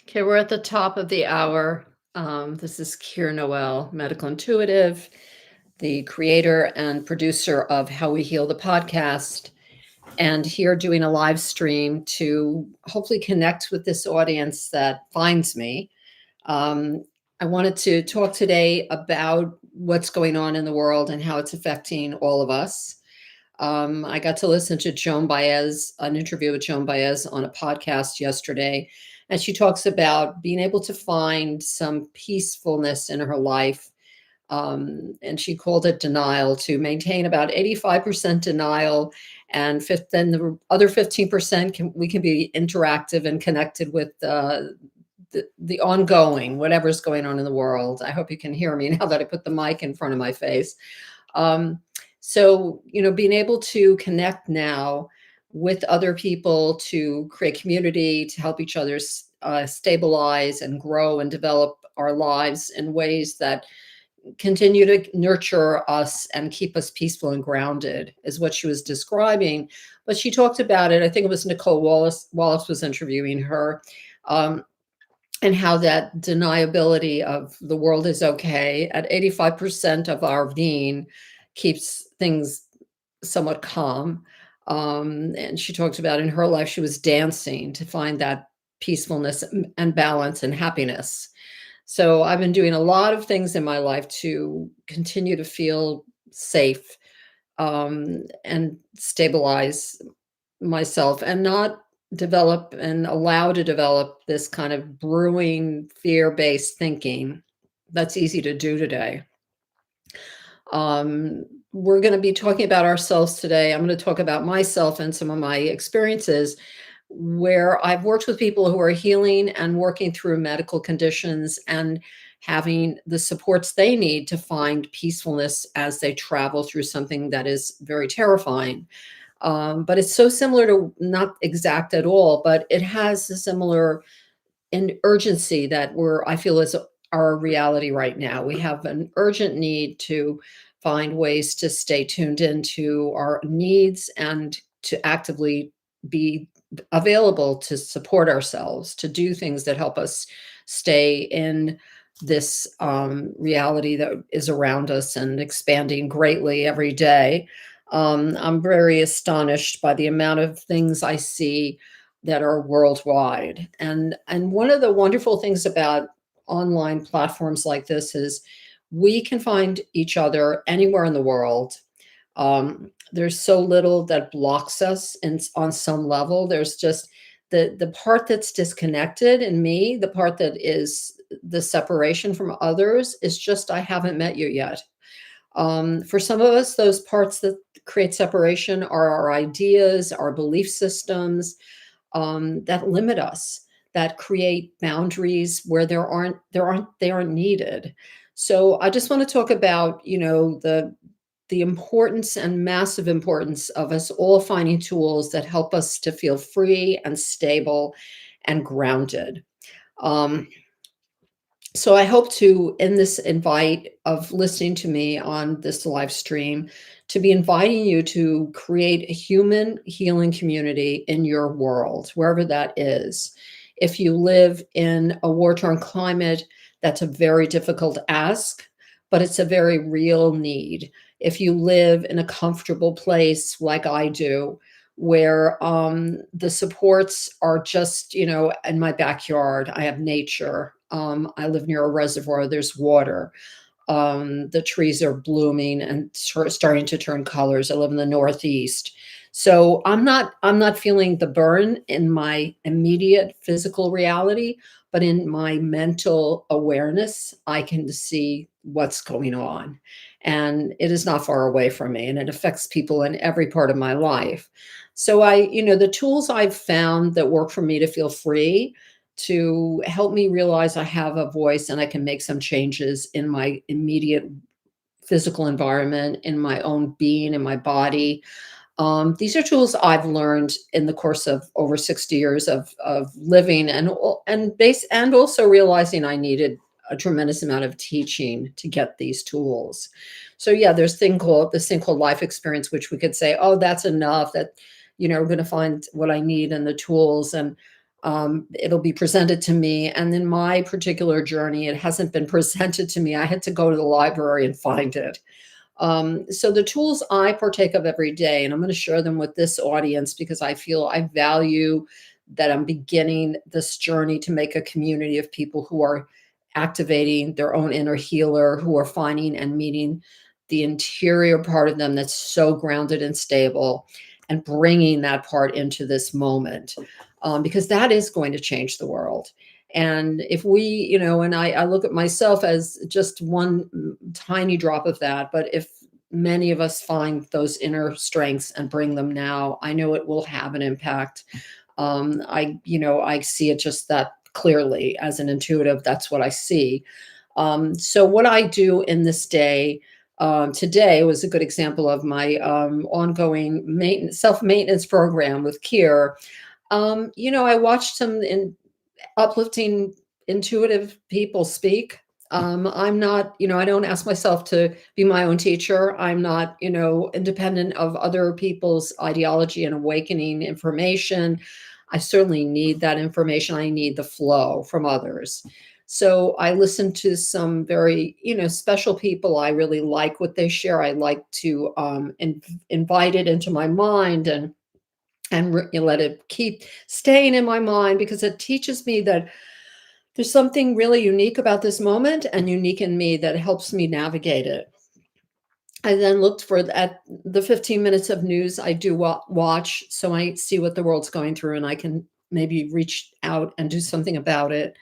Okay, we're at the top of the hour. This is Kir Noel, medical intuitive, the creator and producer of How We Heal the podcast, and here doing a live stream to hopefully connect with this audience that finds me. Um, I wanted to talk today about what's going on in the world and how it's affecting all of us. I got to listen to Joan Baez, an interview with Joan Baez on a podcast yesterday, and she talks about being able to find some peacefulness in her life. And she called it denial, to maintain about 85% denial, and then the other 15% we can be interactive and connected with the ongoing, whatever's going on in the world. I hope you can hear me now that I put the mic in front of my face. Um, being able to connect now with other people to create community, to help each other stabilize and grow and develop our lives in ways that continue to nurture us and keep us peaceful and grounded is what she was describing. But she talked about it. I think it was Nicole Wallace was interviewing her. Um, and how that deniability of the world is okay at 85% of our being keeps things somewhat calm. And she talked about in her life, she was dancing to find that peacefulness and balance and happiness. So I've been doing a lot of things in my life to continue to feel safe, and stabilize myself and not develop and allow to develop this kind of brewing fear-based thinking that's easy to do today. Um, we're going to be talking about ourselves today. I'm going to talk about myself and some of my experiences where I've worked with people who are healing and working through medical conditions and having the supports they need to find peacefulness as they travel through something that is very terrifying. But it's so similar to, not exact at all, but it has a similar urgency that I feel is our reality right now. We have an urgent need to find ways to stay tuned into our needs and to actively be available to support ourselves, to do things that help us stay in this reality that is around us and expanding greatly every day. I'm very astonished by the amount of things I see that are worldwide. And one of the wonderful things about online platforms like this is we can find each other anywhere in the world. There's so little that blocks us, and on some level, there's just the part that's disconnected in me, the part that is the separation from others is just I haven't met you yet. For some of us, those parts that create separation are our ideas, our belief systems, that limit us, that create boundaries where they aren't needed. So I just want to talk about, the importance and massive importance of us all finding tools that help us to feel free and stable and grounded. Um, so I hope to, in this invite of listening to me on this live stream, to be inviting you to create a human healing community in your world, wherever that is. If you live in a war-torn climate, that's a very difficult ask, but it's a very real need. If you live in a comfortable place like I do, where the supports are just, in my backyard, I have nature. I live near a reservoir, there's water. The trees are blooming and starting to turn colors. I live in the Northeast. So I'm not feeling the burn in my immediate physical reality, but in my mental awareness, I can see what's going on. And it is not far away from me, and it affects people in every part of my life. So the tools I've found that work for me to feel free, to help me realize I have a voice and I can make some changes in my immediate physical environment, in my own being, in my body. These are tools I've learned in the course of over 60 years of living, and also realizing I needed a tremendous amount of teaching to get these tools. So yeah, there's this thing called life experience, which we could say, oh, that's enough. That we're going to find what I need and the tools. And It'll be presented to me. And in my particular journey, it hasn't been presented to me. I had to go to the library and find it. So the tools I partake of every day, and I'm going to share them with this audience because I feel I value that I'm beginning this journey to make a community of people who are activating their own inner healer, who are finding and meeting the interior part of them that's so grounded and stable, and bringing that part into this moment, because that is going to change the world. And if we, and I look at myself as just one tiny drop of that, but if many of us find those inner strengths and bring them now, I know it will have an impact. I see it just that clearly as an intuitive. That's what I see. So what I do in this day, today was a good example of my ongoing maintenance, self-maintenance program with Kir. I watched some uplifting, intuitive people speak. I'm not, I don't ask myself to be my own teacher. I'm not, independent of other people's ideology and awakening information. I certainly need that information. I need the flow from others. So I listen to some very, special people. I really like what they share. I like to invite it into my mind and let it keep staying in my mind because it teaches me that there's something really unique about this moment and unique in me that helps me navigate it. I then looked for at the 15 minutes of news I do watch, so I see what the world's going through and I can maybe reach out and do something about it.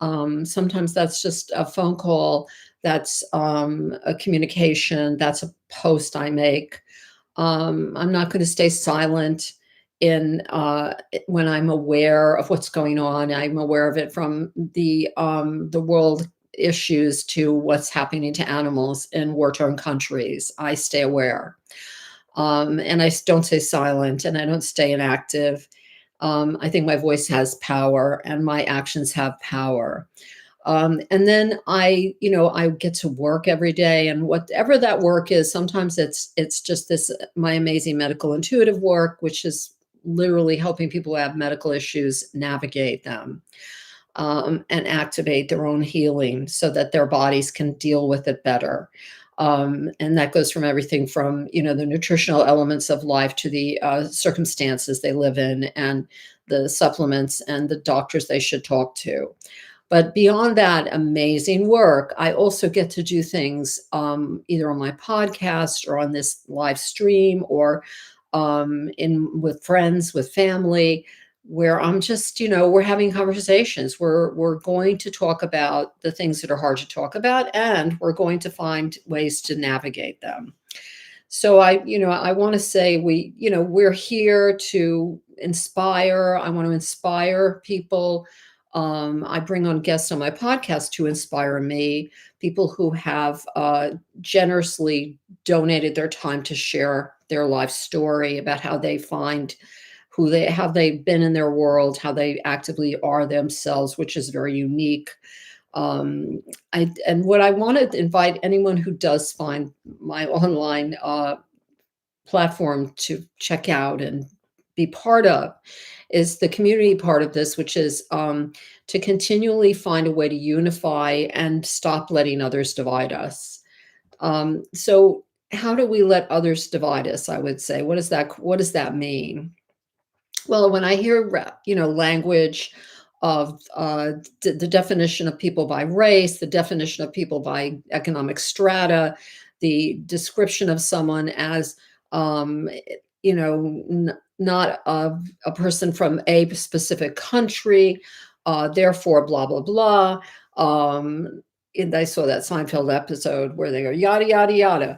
Sometimes that's just a phone call, that's a communication, that's a post I make. I'm not going to stay silent in when I'm aware of what's going on. I'm aware of it from the world issues to what's happening to animals in war-torn countries. I stay aware, and don't stay silent, and I don't stay inactive. I think my voice has power, and my actions have power. And then I get to work every day, and whatever that work is, sometimes it's just this my amazing medical intuitive work, which is literally helping people who have medical issues navigate them, and activate their own healing so that their bodies can deal with it better. And that goes from everything from the nutritional elements of life to the circumstances they live in, and the supplements and the doctors they should talk to. But beyond that amazing work, I also get to do things, either on my podcast or on this live stream or in with friends, with family, where I'm just, we're having conversations. We're going to talk about the things that are hard to talk about, and we're going to find ways to navigate them. So I want to say we're here to inspire. I want to inspire people. I bring on guests on my podcast to inspire me, people who have generously donated their time to share their life story about how they find how they've been in their world, how they actively are themselves, which is very unique. um, and what I want to invite anyone who does find my online platform to check out and be part of is the community part of this, which is to continually find a way to unify and stop letting others divide us. So how do we let others divide us? I would say, what does that mean? Well, when I hear language of the definition of people by race, the definition of people by economic strata, the description of someone as not a person from a specific country, therefore blah blah blah. And I saw that Seinfeld episode where they go yada yada yada.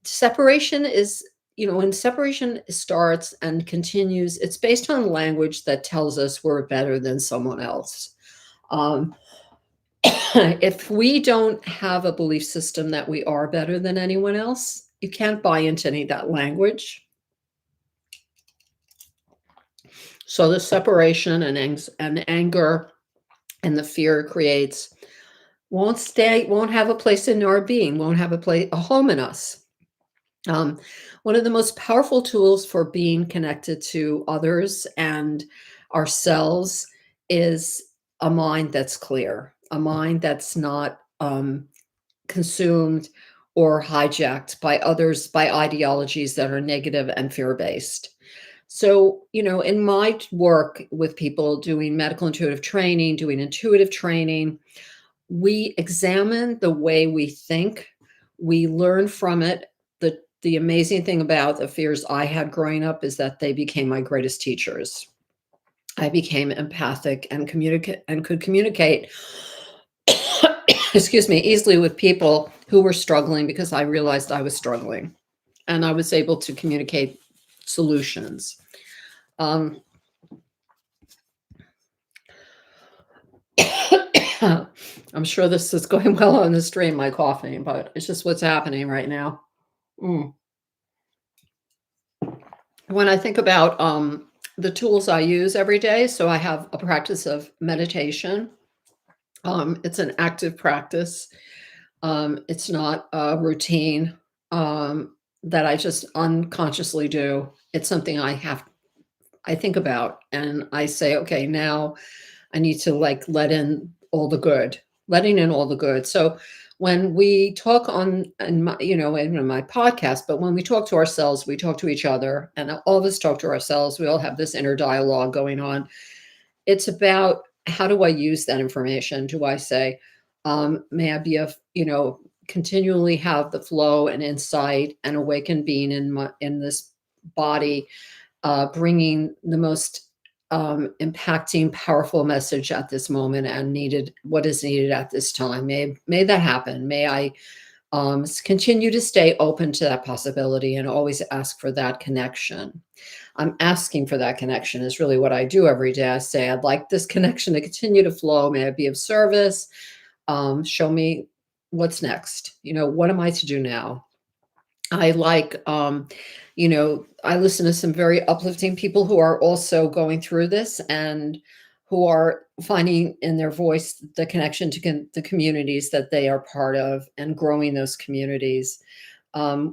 Separation is, when separation starts and continues, it's based on language that tells us we're better than someone else. Um, if we don't have a belief system that we are better than anyone else, you can't buy into any of that language. So the separation and anger and the fear it creates won't have a place in our being, won't have a home in us. One of the most powerful tools for being connected to others and ourselves is a mind that's clear, a mind that's not consumed or hijacked by others, by ideologies that are negative and fear based. So, in my work with people doing medical intuitive training, doing intuitive training, we examine the way we think, we learn from it. The amazing thing about the fears I had growing up is that they became my greatest teachers. I became empathic and communicate and could communicate excuse me, easily with people who were struggling because I realized I was struggling and I was able to communicate solutions. Um, I'm sure this is going well on the stream, my coughing, but it's just what's happening right now. Mm. When I think about the tools I use every day, so I have a practice of meditation. It's an active practice. It's not a routine that I just unconsciously do. It's something I think about and I say, okay, now I need to like let in all the good, letting in all the good. So when we talk on in my, in my podcast, but when we talk to ourselves, we talk to each other, and all of us talk to ourselves. We all have this inner dialogue going on. It's about how do I use that information? Do I say, may I be continually have the flow and insight and awakened being in this body, bringing the most impacting, powerful message at this moment and needed what is needed at this time. May that happen. May I continue to stay open to that possibility and always ask for that connection. I'm asking for that connection is really what I do every day. I say, I'd like this connection to continue to flow. May I be of service? Show me what's next. What am I to do now? I like, I listen to some very uplifting people who are also going through this and who are finding in their voice the connection to the communities that they are part of and growing those communities.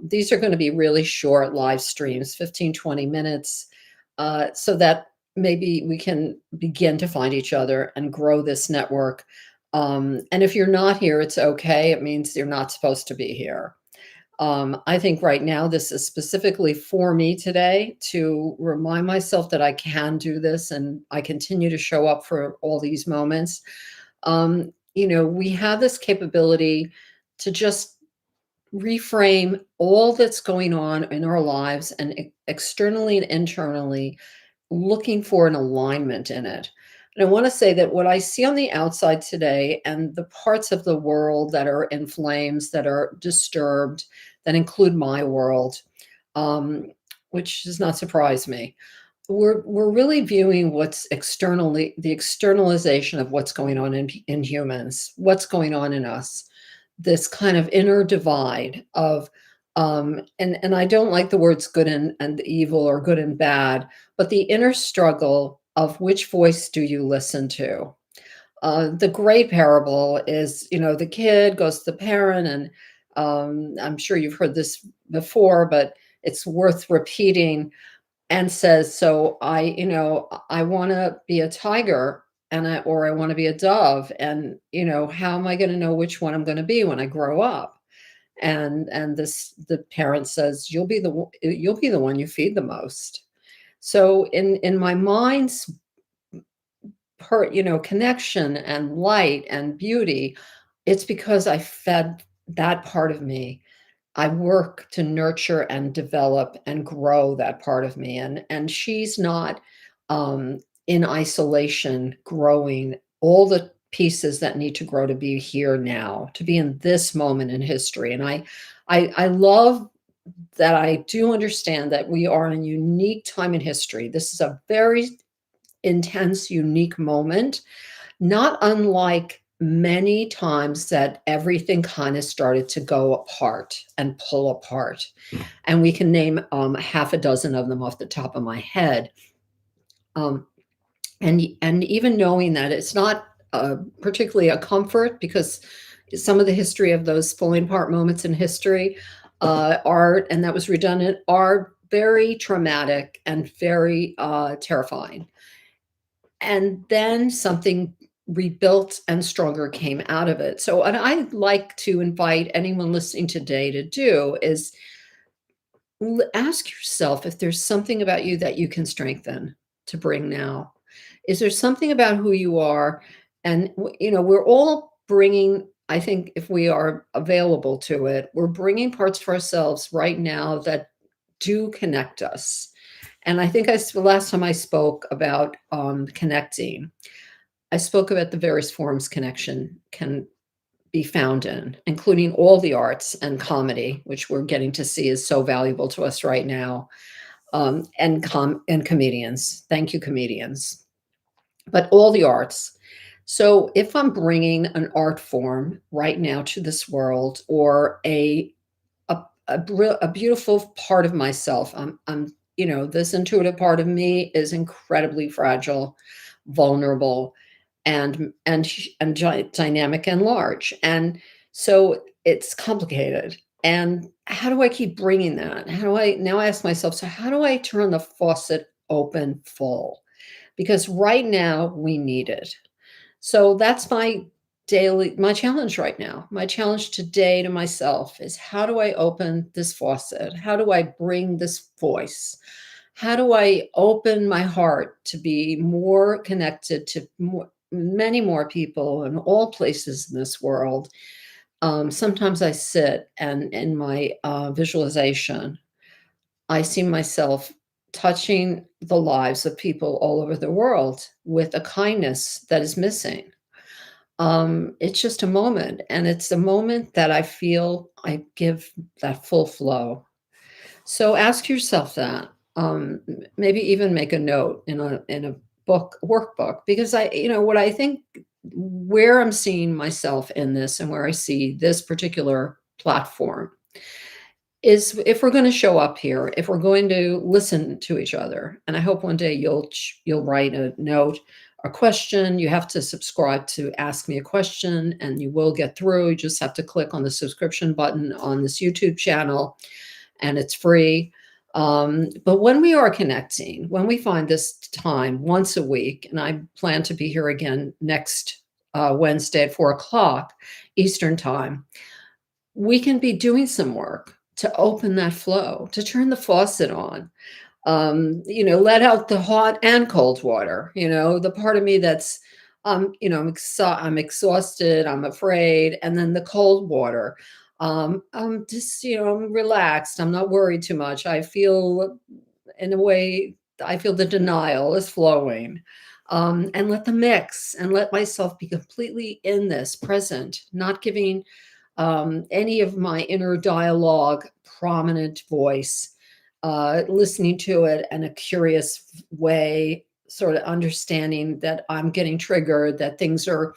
These are going to be really short live streams, 15, 20 minutes, so that maybe we can begin to find each other and grow this network. And if you're not here, it's okay. It means you're not supposed to be here. I think right now this is specifically for me today to remind myself that I can do this and I continue to show up for all these moments. We have this capability to just reframe all that's going on in our lives and externally and internally, looking for an alignment in it. And I want to say that what I see on the outside today and the parts of the world that are in flames, that are disturbed, that include my world, um, which does not surprise me. We're really viewing what's externally the externalization of what's going on in humans, what's going on in us, this kind of inner divide of and I don't like the words good and evil or good and bad, but the inner struggle of which voice do you listen to? The great parable is, the kid goes to the parent, and I'm sure you've heard this before, but it's worth repeating, and says, "So I want to be a tiger, or I want to be a dove, and how am I going to know which one I'm going to be when I grow up?" And the parent says, you'll be the one you feed the most. So in my mind's connection and light and beauty, it's because I fed that part of me. I work to nurture and develop and grow that part of me, and she's not um, in isolation, growing all the pieces that need to grow to be here now, to be in this moment in history. And I love that I do understand that we are in a unique time in history. This is a very intense, unique moment, not unlike many times that everything kind of started to go apart and pull apart. And we can name half a dozen of them off the top of my head. Um, and even knowing that it's not particularly a comfort, because some of the history of those pulling apart moments in history are, and that was redundant, are very traumatic and very terrifying. and then something rebuilt and stronger came out of it. So what I'd like to invite anyone listening today to do is ask yourself if there's something about you that you can strengthen to bring now. Is there something about who you are? And, we're all bringing, I think if we are available to it, we're bringing parts of ourselves right now that do connect us. And I think the last time I spoke about connecting, I spoke about the various forms connection can be found in, including all the arts and comedy, which we're getting to see is so valuable to us right now, and comedians. Thank you, comedians. But all the arts. So if I'm bringing an art form right now to this world, or a beautiful part of myself, this intuitive part of me is incredibly fragile, vulnerable, and dynamic and large. And so it's complicated. And how do I keep bringing that? How do I now ask myself, so how do I turn the faucet open full? Because right now we need it. So that's my challenge right now. My challenge today to myself is, how do I open this faucet? How do I bring this voice? How do I open my heart to be more connected to many more people in all places in this world? Sometimes I sit and in my visualization, I see myself touching the lives of people all over the world with a kindness that is missing. It's just a moment, and it's a moment that I feel I give that full flow. So ask yourself that. Maybe even make a note in a book workbook, because what I think, where I'm seeing myself in this and where I see this particular platform is, if we're going to show up here, if we're going to listen to each other, and I hope one day you'll write a note, a question. You have to subscribe to Ask Me a Question, and you will get through. You just have to click on the subscription button on this YouTube channel, and it's free. But when we are connecting, when we find this time once a week, and I plan to be here again next Wednesday at 4 o'clock Eastern time, we can be doing some work to open that flow, to turn the faucet on, let out the hot and cold water, the part of me that's, I'm exhausted, I'm afraid, and then the cold water. I'm just, I'm relaxed, I'm not worried too much. I feel, in a way, I feel the denial is flowing. And let the mix and let myself be completely in this present, not giving any of my inner dialogue prominent voice, listening to it in a curious way, sort of understanding that I'm getting triggered, that things are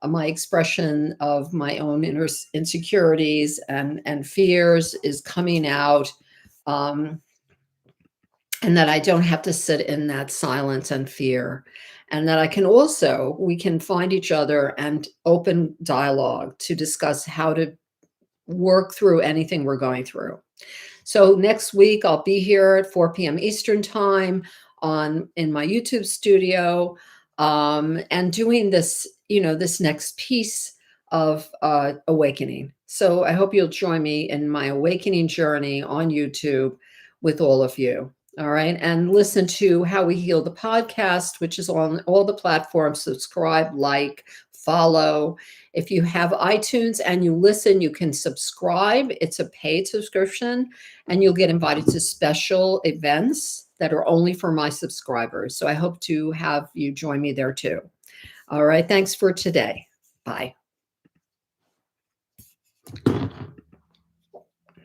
my expression of my own inner insecurities and fears is coming out. Um, and that I don't have to sit in that silence and fear. And that we can find each other and open dialogue to discuss how to work through anything we're going through. So next week I'll be here at 4 p.m. Eastern time in my YouTube studio, and doing this next piece of awakening. So I hope you'll join me in my awakening journey on YouTube with all of you. All right. And listen to How We Heal the podcast, which is on all the platforms. Subscribe, like, follow. If you have iTunes and you listen, you can subscribe. It's a paid subscription, and you'll get invited to special events that are only for my subscribers. So I hope to have you join me there too. All right. Thanks for today. Bye.